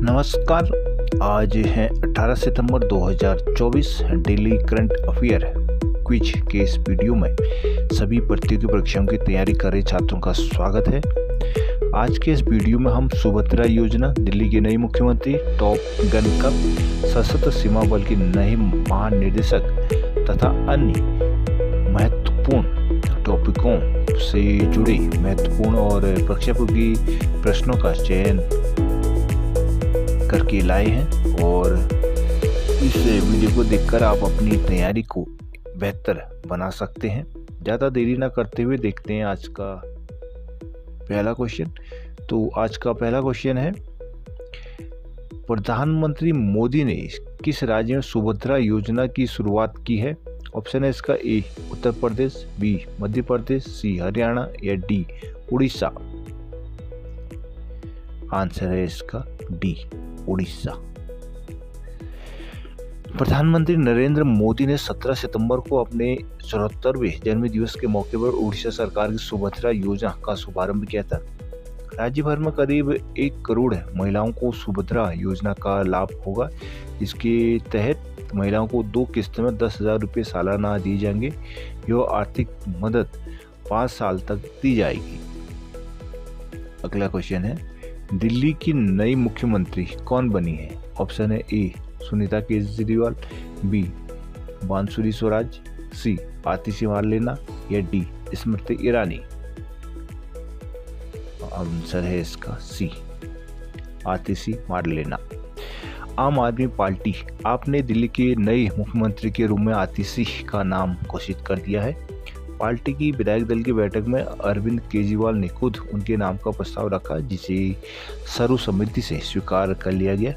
नमस्कार। आज है 18 सितंबर 2024। डेली करंट अफेयर क्विज के इस वीडियो में सभी प्रतियोगी परीक्षाओं की तैयारी कर रहे छात्रों का स्वागत है। आज के इस वीडियो में हम सुभद्रा योजना, दिल्ली के नए मुख्यमंत्री, टॉप गन कप, सशस्त्र सीमा बल के नए महानिदेशक तथा अन्य महत्वपूर्ण टॉपिकों से जुड़े महत्वपूर्ण और परीक्षापूर्वी प्रश्नों का चयन करके लाए हैं और इस वीडियो को देखकर आप अपनी तैयारी को बेहतर बना सकते हैं। ज़्यादा देरी ना करते हुए देखते हैं आज का पहला क्वेश्चन। तो आज का पहला क्वेश्चन है, प्रधानमंत्री मोदी ने किस राज्य में सुभद्रा योजना की शुरुआत की है? ऑप्शन है इसका ए उत्तर प्रदेश, बी मध्य प्रदेश, सी हरियाणा या डी उड़ीसा। आंसर है इसका डी उड़ीसा। प्रधानमंत्री नरेंद्र मोदी ने 17 सितंबर को अपने 74वें जन्मदिवस के मौके पर उड़ीसा सरकार की सुभद्रा योजना का शुभारंभ किया था। राज्य भर में करीब 1 करोड़ महिलाओं को सुभद्रा योजना का लाभ होगा। इसके तहत महिलाओं को 2 किस्तों में 10,000 रुपये सालाना दिए जाएंगे। यह आर्थिक मदद 5 साल तक दी जाएगी। अगला क्वेश्चन है, दिल्ली की नई मुख्यमंत्री कौन बनी है? ऑप्शन है ए सुनीता केजरीवाल, बी बांसुरी स्वराज, सी आतिशी मारलेना या डी स्मृति ईरानी। आंसर है इसका सी आतिशी मारलेना। आम आदमी पार्टी आपने दिल्ली के नए मुख्यमंत्री के रूप में आतिशी का नाम घोषित कर दिया है। पार्टी की विधायक दल की बैठक में अरविंद केजरीवाल ने खुद उनके नाम का प्रस्ताव रखा, जिसे सर्वसम्मति से स्वीकार कर लिया गया।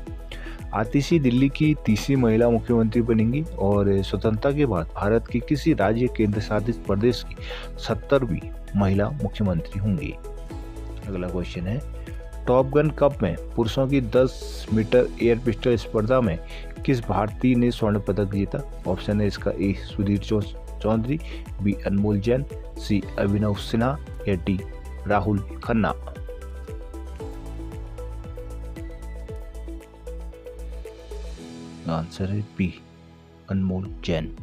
आतिशी दिल्ली की तीसरी महिला मुख्यमंत्री बनेंगी और स्वतंत्रता के बाद भारत के किसी राज्य केंद्र शासित प्रदेश की 70वीं महिला मुख्यमंत्री होंगी। अगला क्वेश्चन है, टॉप गन कप में पुरुषों की 10 मीटर एयर पिस्टल स्पर्धा में किस भारतीय ने स्वर्ण पदक जीता? ऑप्शन है इसका ए सुधीर चौधरी, बी अनमोल जैन, सी अभिनव सिन्हा या डी राहुल खन्ना। आंसर है बी अनमोल जैन।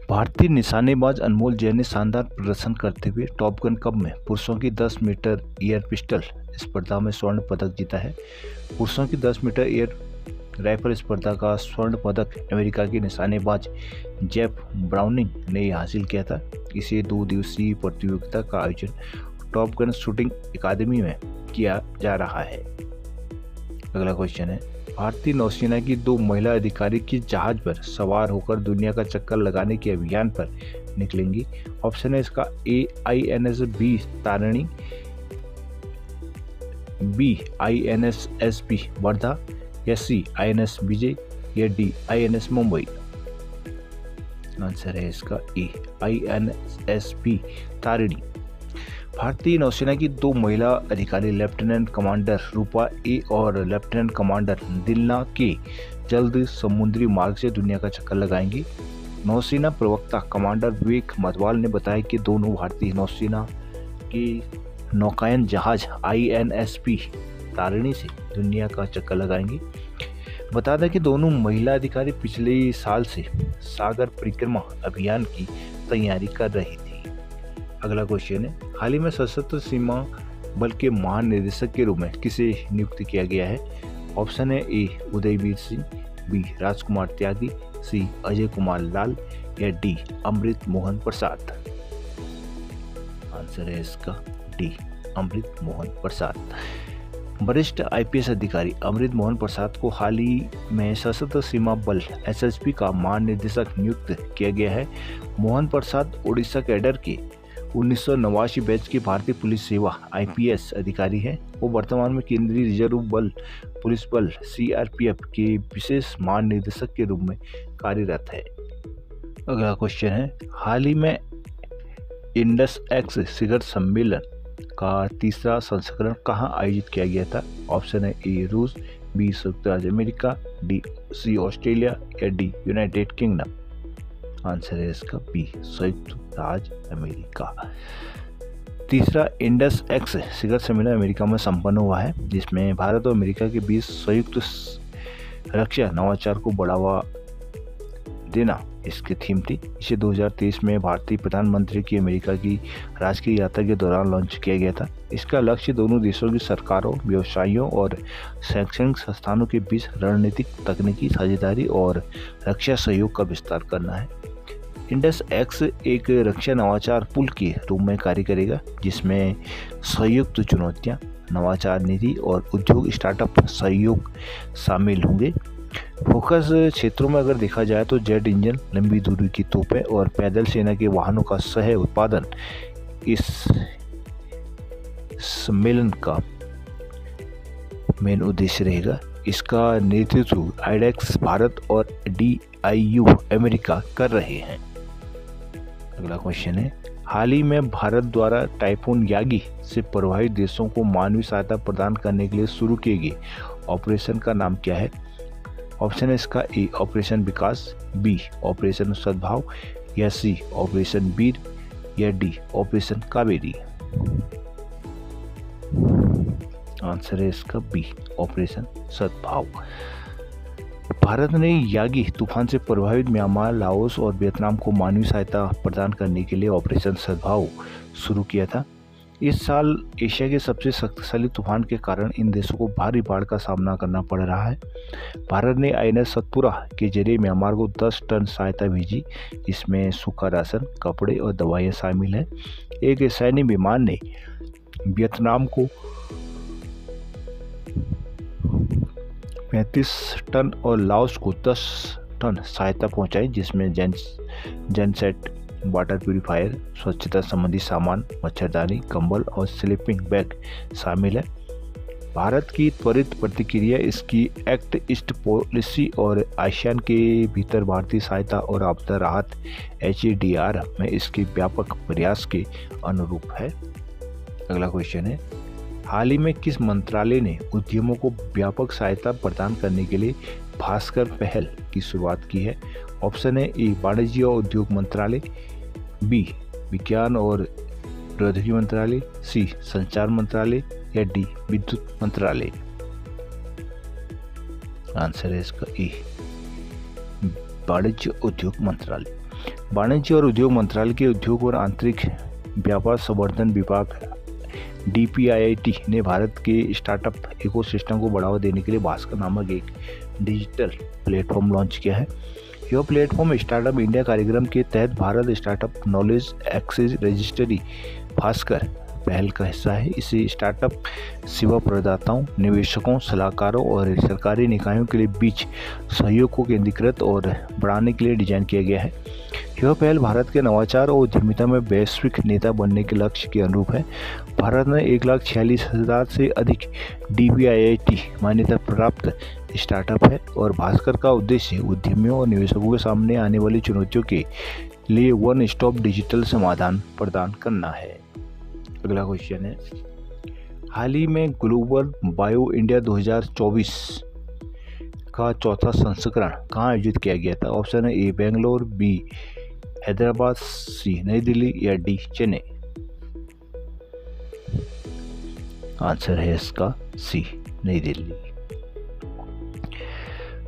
भारतीय निशानेबाज अनमोल जैन ने शानदार प्रदर्शन करते हुए टॉप गन कप में पुरुषों की 10 मीटर एयर पिस्टल स्पर्धा में स्वर्ण पदक जीता है। पुरुषों की 10 मीटर एयर राइफल स्पर्धा का स्वर्ण पदक अमेरिका के निशानेबाज जेफ ब्राउनिंग ने हासिल किया था। इसे 2 दिवसीय प्रतियोगिता का आयोजन टॉप गन शूटिंग अकादमी में किया जा रहा है। अगला क्वेश्चन है, भारतीय नौसेना की 2 महिला अधिकारी किस जहाज पर सवार होकर दुनिया का चक्कर लगाने के अभियान पर निकलेंगी? ऑप्शन है इसका A INS B Tarini, B INS SP Wardha या सी INS विजय या डी INS मुंबई। आंसर है इसका ए INS SP तारिणी। भारतीय नौसेना की 2 महिला अधिकारी लेफ्टिनेंट कमांडर रूपा ए और लेफ्टिनेंट कमांडर दिलना के जल्द समुद्री मार्ग से दुनिया का चक्कर लगाएंगी। नौसेना प्रवक्ता कमांडर विवेक मधवाल ने बताया कि दोनों भारतीय नौसेना के नौकायन जहाज INSP तारिणी से दुनिया का चक्कर लगाएंगी। बता दें कि दोनों महिला अधिकारी पिछले साल से सागर परिक्रमा अभियान की तैयारी कर रही थी। अगला क्वेश्चन है, हाल ही में सशस्त्र सीमा बल के महानिदेशक के रूप में किसे नियुक्त किया गया है? ऑप्शन है ए उदयवीर सिंह, बी राजकुमार त्यागी, सी अजय कुमार लाल या डी अमृत मोहन प्रसाद। आंसर है इसका डी अमृत मोहन प्रसाद। वरिष्ठ IPS अधिकारी अमृत मोहन प्रसाद को हाल ही में सशस्त्र सीमा बल SSB का महानिदेशक नियुक्त किया गया है। मोहन प्रसाद उड़ीसा कैडर के 1989 बैच की भारतीय पुलिस सेवा IPS अधिकारी हैं। वो वर्तमान में केंद्रीय रिजर्व बल पुलिस बल CRPF के विशेष महानिदेशक के रूप में कार्यरत है। अगला क्वेश्चन है, हाल ही में इंडस एक्स शिखर सम्मेलन का तीसरा संस्करण कहाँ आयोजित किया गया था? ऑप्शन है ए रूस, बी संयुक्त राज्य अमेरिका, डी सी ऑस्ट्रेलिया या डी यूनाइटेड किंगडम। आंसर है इसका बी, संयुक्त राज्य अमेरिका। तीसरा, इंडस एक्स शिखर सम्मेलन अमेरिका में संपन्न हुआ है, जिसमें भारत और अमेरिका के बीच संयुक्त रक्षा नवाचार को बढ़ावा देना इसकी थीम थी। इसे 2023 में भारतीय प्रधानमंत्री की अमेरिका की राजकीय यात्रा के दौरान लॉन्च किया गया था। इसका लक्ष्य दोनों देशों की सरकारों, व्यवसायियों और शैक्षणिक संस्थानों के बीच रणनीतिक, तकनीकी साझेदारी और रक्षा सहयोग का विस्तार करना है। इंडस एक्स एक रक्षा नवाचार पुल के रूप में कार्य करेगा, जिसमें संयुक्त चुनौतियां, नवाचार नीति और उद्योग स्टार्टअप सहयोग शामिल होंगे। फोकस क्षेत्रों में अगर देखा जाए तो जेट इंजन, लंबी दूरी की तोपें और पैदल सेना के वाहनों का सह उत्पादन इस सम्मेलन का मेन उद्देश्य रहेगा। इसका नेतृत्व आईडेक्स भारत और DIU अमेरिका कर रहे हैं। अगला क्वेश्चन है, हाल ही में भारत द्वारा टाइफून यागी से प्रभावित देशों को मानवीय सहायता प्रदान करने के लिए शुरू किए गए ऑपरेशन का नाम क्या है? ऑप्शन है इसका ए, ऑपरेशन विकास, बी, ऑपरेशन सद्भाव, या सी, ऑपरेशन वीर, या डी, ऑपरेशन कावेरी। आंसर है इसका बी, ऑपरेशन सद्भाव। भारत ने यागी तूफान से प्रभावित म्यांमार, लाओस और वियतनाम को मानवीय सहायता प्रदान करने के लिए ऑपरेशन सद्भाव शुरू किया था। इस साल एशिया के सबसे शक्तिशाली तूफान के कारण इन देशों को भारी बाढ़ का सामना करना पड़ रहा है। भारत ने INS सतपुरा के जरिए म्यांमार को 10 टन सहायता भेजी, जिसमें सूखा राशन, कपड़े और दवाइयाँ शामिल हैं। एक सैन्य विमान ने वियतनाम को 35 टन और लाओस को 10 टन सहायता पहुंचाई, जिसमें जेनसेट, वाटर प्यूरिफायर, स्वच्छता संबंधी सामान, मच्छरदानी, कंबल और स्लीपिंग बैग शामिल है। भारत की त्वरित प्रतिक्रिया, इसकी एक्ट ईस्ट पॉलिसी और आसियान के भीतर भारतीय सहायता और आपदा राहत HADR में इसके व्यापक प्रयास के अनुरूप है। अगला क्वेश्चन है, हाल ही में किस मंत्रालय ने उद्यमों को व्यापक सहायता प्रदान करने के लिए भास्कर पहल की शुरुआत की है? ऑप्शन है ए, वाणिज्य और उद्योग मंत्रालय, बी, विज्ञान और प्रौद्योगिकी मंत्रालय, सी, संचार मंत्रालय, या डी, विद्युत मंत्रालय। आंसर है इसका ए, वाणिज्य उद्योग मंत्रालय। वाणिज्य और उद्योग मंत्रालय के उद्योग और आंतरिक व्यापार संवर्धन विभाग DPIIT ने भारत के स्टार्टअप इकोसिस्टम को बढ़ावा देने के लिए भास्कर नामक एक डिजिटल प्लेटफॉर्म लॉन्च किया है। यह प्लेटफॉर्म स्टार्टअप इंडिया कार्यक्रम के तहत Bharat startup knowledge exchange registry Bhaskar पहल का हिस्सा है। इसे स्टार्टअप सेवा प्रदाताओं, निवेशकों, सलाहकारों और सरकारी निकायों के लिए बीच सहयोग को केंद्रीकृत और बढ़ाने के लिए डिजाइन किया गया है। यह पहल भारत के नवाचार और उद्यमिता में वैश्विक नेता बनने के लक्ष्य के अनुरूप है। भारत में 1,46,000 से अधिक DPIIT मान्यता प्राप्त स्टार्टअप है और भास्कर का उद्देश्य उद्यमियों और निवेशकों के सामने आने वाली चुनौतियों के लिए वन स्टॉप डिजिटल समाधान प्रदान करना है। अगला क्वेश्चन है, हाल ही में ग्लोबल बायो इंडिया 2024 का चौथा संस्करण कहाँ आयोजित किया गया था? ऑप्शन है ए, बेंगलोर, बी, हैदराबाद, सी, नई दिल्ली, या डी, चेन्नई। आंसर है इसका सी, नई दिल्ली।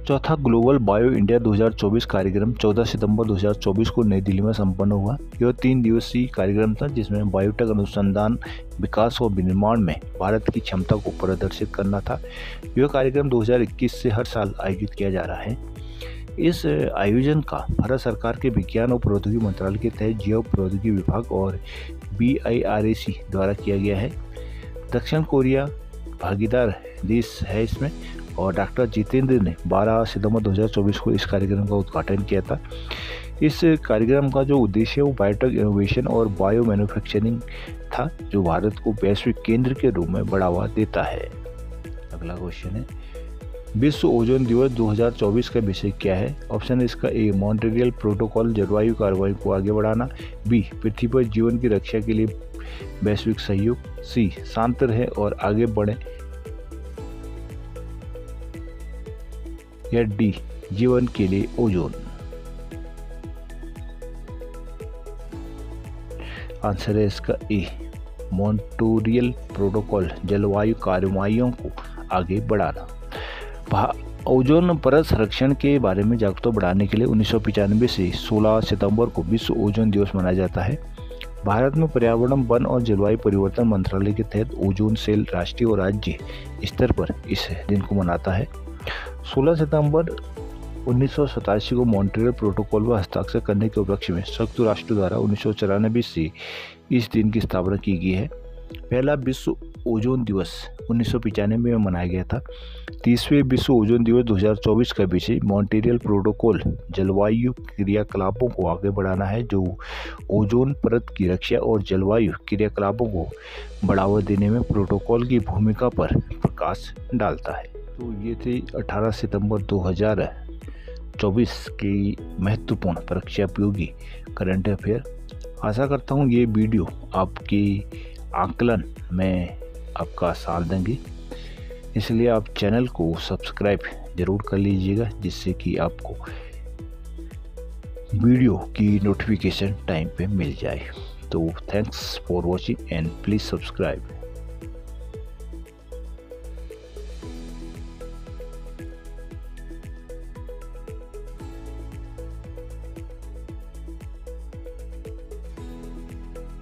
चौथा ग्लोबल बायो इंडिया 2024 कार्यक्रम 14 सितंबर 2024 को नई दिल्ली में संपन्न हुआ। यह 3 दिवसीय कार्यक्रम था, जिसमें बायोटेक अनुसंधान, विकास और विनिर्माण में भारत की क्षमता को प्रदर्शित करना था। यह कार्यक्रम 2021 से हर साल आयोजित किया जा रहा है। इस आयोजन का भारत सरकार के विज्ञान और प्रौद्योगिकी मंत्रालय के तहत जैव प्रौद्योगिकी विभाग और BIRAC द्वारा किया गया है। दक्षिण कोरिया भागीदार देश है इसमें, और डॉक्टर जितेंद्र ने 12 सितंबर 2024 को इस कार्यक्रम का उद्घाटन किया था। इस कार्यक्रम का जो उद्देश्य है वो बायोटेक इनोवेशन और बायो मैन्युफैक्चरिंग था, जो भारत को वैश्विक केंद्र के रूप में बढ़ावा देता है। अगला क्वेश्चन है, विश्व ओजोन दिवस 2024 का विषय क्या है? ऑप्शन है इसका ए, मॉन्ट्रियल प्रोटोकॉल, जलवायु कार्रवाई को आगे बढ़ाना, बी, पृथ्वी पर जीवन की रक्षा के लिए वैश्विक सहयोग, सी, शांत रहे और आगे बढ़े, या डी, जीवन के लिए ओजोन। आंसर है इसका ए। मॉन्ट्रियल प्रोटोकॉल जलवायु कार्रवाइयों को आगे बढ़ाना। ओजोन परत संरक्षण के बारे में जागरूकता बढ़ाने के लिए 1995 से 16 सितंबर को विश्व ओजोन दिवस मनाया जाता है। भारत में पर्यावरण, वन और जलवायु परिवर्तन मंत्रालय के तहत ओजोन सेल राष्ट्रीय और राज्य स्तर पर इस दिन को मनाता है। 16 सितंबर 1987 को मॉन्ट्रियल प्रोटोकॉल पर हस्ताक्षर करने के उपलक्ष्य में संयुक्त राष्ट्र द्वारा 1994 से इस दिन की स्थापना की गई है। पहला विश्व ओजोन दिवस 1995 में मनाया गया था। 30वें विश्व ओजोन दिवस 2024 का विषय मॉन्ट्रियल प्रोटोकॉल जलवायु क्रियाकलापों को आगे बढ़ाना है, जो ओजोन परत की रक्षा और जलवायु क्रियाकलापों को बढ़ावा देने में प्रोटोकॉल की भूमिका पर प्रकाश डालता है। तो ये थी 18 सितंबर 2024 की महत्वपूर्ण परीक्षा उपयोगी करंट अफेयर। आशा करता हूँ ये वीडियो आपकी आकलन में आपका साथ देंगे, इसलिए आप चैनल को सब्सक्राइब ज़रूर कर लीजिएगा, जिससे कि आपको वीडियो की नोटिफिकेशन टाइम पे मिल जाए। तो thanks for watching and please subscribe.